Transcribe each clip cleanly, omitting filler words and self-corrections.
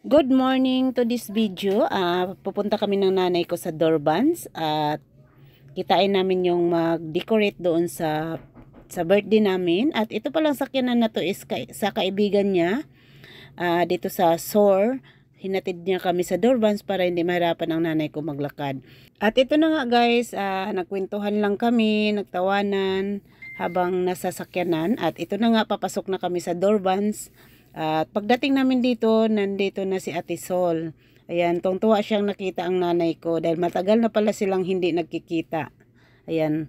Good morning to this video. Pupunta kami ng nanay ko sa Dorbans at kitain namin yung mag-decorate doon sa birthday namin. At ito palang sakyanan na to is sa kaibigan niya dito sa SOAR. Hinatid niya kami sa Dorbans para hindi mahirapan ang nanay ko maglakad. At ito na nga guys, nagkwentuhan lang kami, nagtawanan habang nasa sakyanan. At ito na nga, papasok na kami sa Dorbans. At pagdating namin dito, nandito na si Ate Sol. Ayan, tungtuwa siyang nakita ang nanay ko dahil matagal na pala silang hindi nagkikita. Ayan.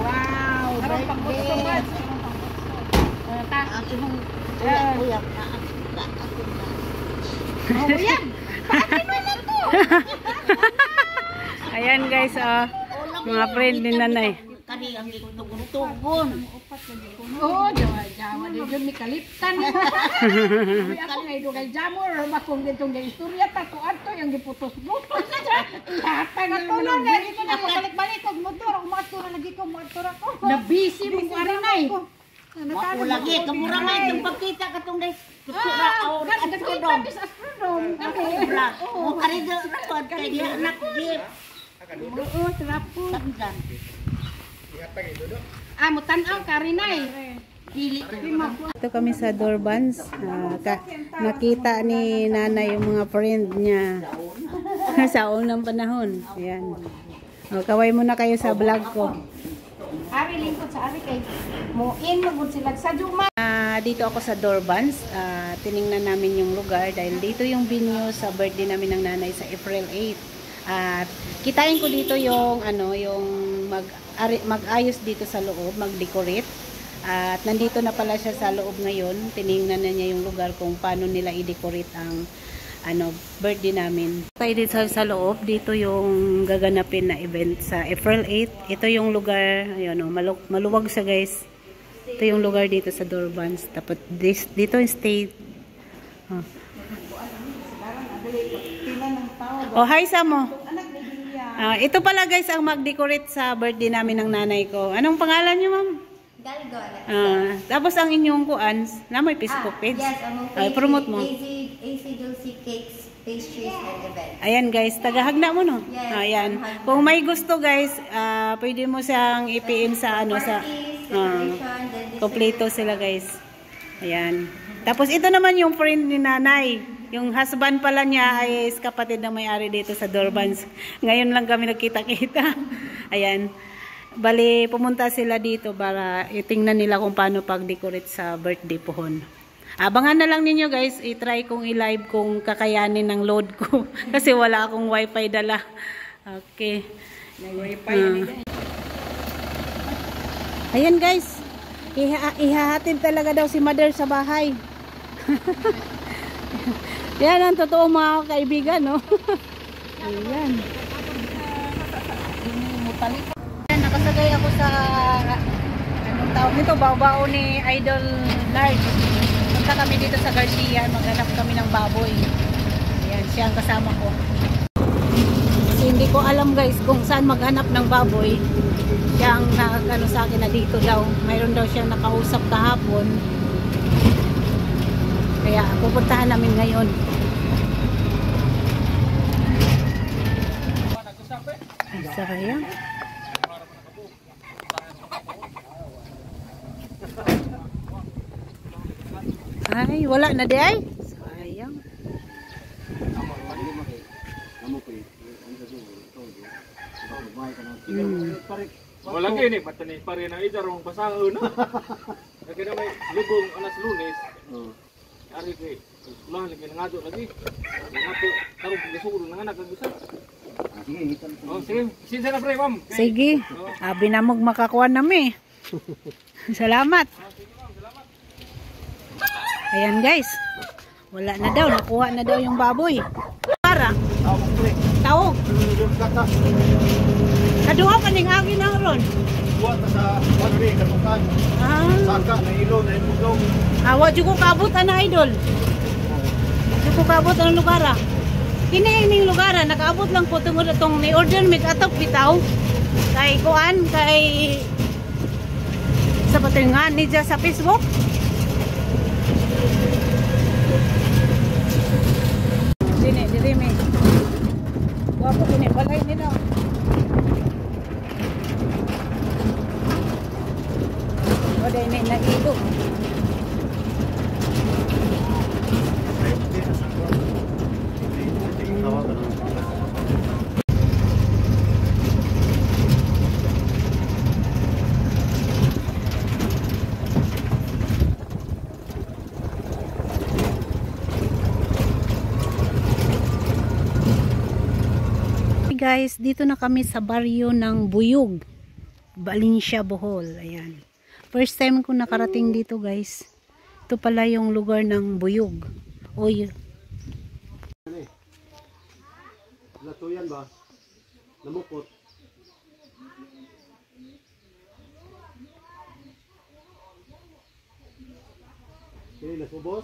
Wow, Ayan guys, mga friend ni nanay. oh, jawa di jud mi kaliptan. Ako ngay dugay jamor, makong ditong istorya ta ko adto yang diputos-putos. Ihatag ato na dito na balik-balik og motor, umato na lagi ko motor ako. Na busy mo ari nay. Ako lagi, kamura nga itong pagkita katong day. Kusura, Kan astrodom. astrodom. O, karido, rakod, kaya di anak jeep. Oo, trapo. Tanggan. Mo tan-aw karinay. Dili. Ito kami sa Dorbans. Nakita ni nanay yung mga friend niya sa unang panahon. Ayan. Kaway muna kayo sa vlog ko. Ari lingkod sa ari kay moin magud sila sa Juma. Dito ako sa Dorbans. Tiningnan namin yung lugar dahil dito yung venue sa birthday namin ng nanay sa April 8. At kitain ko dito yung yung mag-ayos dito sa loob, mag-decorate. At nandito na pala siya sa loob ngayon. Tiningnan na niya yung lugar kung paano nila i-decorate ang birthday namin. Tayo dito sa loob, dito yung gaganapin na event sa April 8. Ito yung lugar, ayun, maluwag siya guys. Ito yung lugar dito sa Dorbans. Tapos dito yung state. Oh, hi Samo. Ito pala guys ang mag-decorate sa birthday namin ng nanay ko. Anong pangalan niyo, ma'am? Galgo. Tapos ang inyong kuan, na may Facebook page. Yes, ang promote mo. AC Dulce Cakes, Pastries and Events. Ayan guys, tagahagna mo no? Yes, Ayan. Kung may gusto guys, pwede mo siyang i-PM sa kompleto sila guys. Ayan. Tapos ito naman yung friend ni nanay. Yung husband pala niya ay kapatid na may-ari dito sa Dorbans. Ngayon lang kami nagkita-kita. Ayan. Bali, pumunta sila dito para itingnan nila kung paano pag-decorate sa birthday pohon. Abangan na lang ninyo guys, i-try kong i-live kung kakayanin ng load ko. Kasi wala akong wifi dala. Okay. Ayan guys, ihahatid talaga daw si mother sa bahay. Yan ang totoo mga kaibigan, no? Ayan. Nakasagay ako sa anong tawag nito, bao-bao ni Idol Large. Punta kami dito sa Garcia, maghanap kami ng baboy. Ayan, siya ang kasama ko. Kasi hindi ko alam guys kung saan maghanap ng baboy. Siya ang nakagano sa akin na dito daw. Mayroon daw siyang nakausap kahapon. Kaya pupuntahan namin ngayon. Ay, sayang. Ay, wala na di ay. Sayang. Wala kayo ni, matani pa rin ang idarong pasahon. Lagi na may lubong alas Lunes. Ari kay, ulang lagi nangadto lagi. Nangadto, tarong gisuro nang anak gusto. Oh, sige. Sinsa na pre, ma'am. Sige. Binamog makakuha nami. Salamat. Ayan guys. Wala na daw, nakuha na daw yung baboy. Para. Tawog. Kaduha pa ning agi na ron. Buat sa pagri katukan. Saka na ilo na imugong. Wa jud ko kaabot ana idol. Jud ko kaabot ang lugar. Kini ning lugar nakaabot lang ko tungod atong ni order mig atok bitaw. Kay kuan kay sa patingan ni sa Facebook. Diri mi. Wapo kini balay nila. Wala ini nagigo. Guys, dito na kami sa baryo ng Buyog, Valencia, Bohol. Ayan. First time ko nakarating dito, guys. Ito pala yung lugar ng Buyog. Oy. Latuyan ba? Namukot. Okay, nasubos?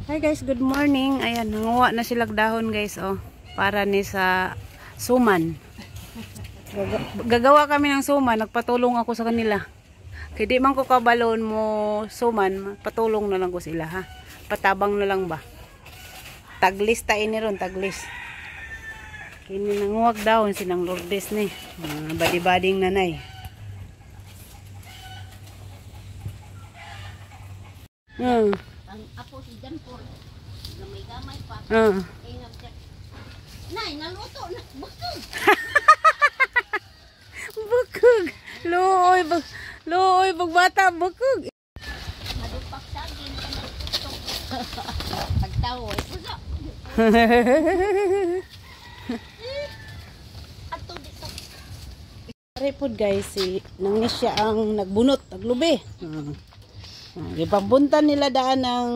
Hi guys, good morning. Ayan, nanguha na silang dahon, guys, oh. Para ni sa suman. Gagawa kami ng suman, nagpatulong ako sa kanila. Kaya di man ko kabalon mo suman, patulong na lang ko sila, ha. Patabang na lang ba. Taglis tayo ni ron, taglis. Kini nanguwag daon sinang Lourdes ni. Badi-bading nanay. Ang apo si Janpor, gamay-gamay pa. Nay, naluto na. Bukog. Bukog. Looy, bagbata, bukog. Madupak sa akin. Pagtawo, puso. Ato dito. Repod guys, nangis siya ang nagbunot, naglubi. Ipambuntan nila daan ng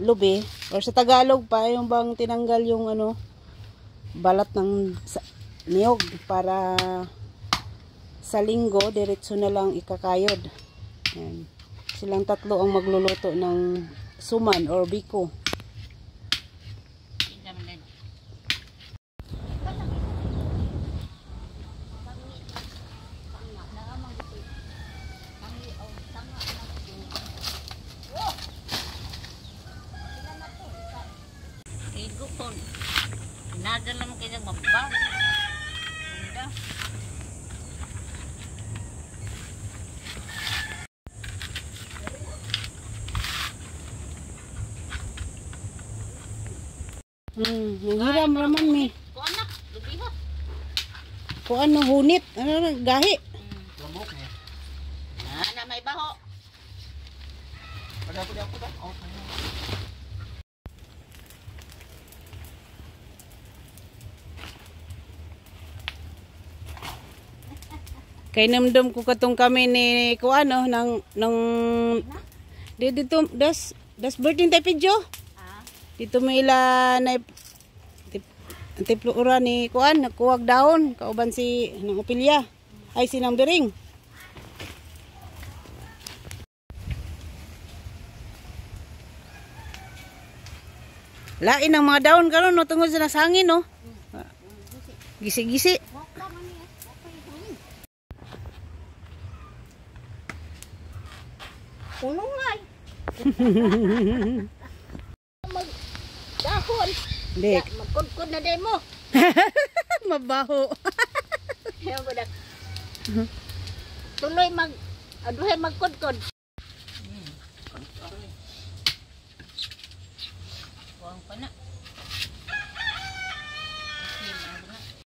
lubi. Or sa Tagalog pa, yung bang tinanggal yung ano, balat ng niyog para sa linggo diretso na lang ikakayod. Ayan. Silang tatlo ang magluluto ng suman or biko. Igupon. Nada naman kayo mabaw. Nanghiram raman mi. Ko anak, lubiha. Kuan no hunit, ano gahi. Lambok niya. Na may baho. Pada ako ba? Kay namdam ko katong kami ni kuan no nang dito das birthday tayo pidyo. Dito may ila na tiplo ura ni kuan nagkuwag daon kauban si nang Opilya ay sinang Bering. Lain ang mga daon karon no tungod sa nasangin no. Gisi-gisi. Unungay. Dahon. Dek. Magkudkod na day mo. Mabaho. Tuloy aduhay magkudkod.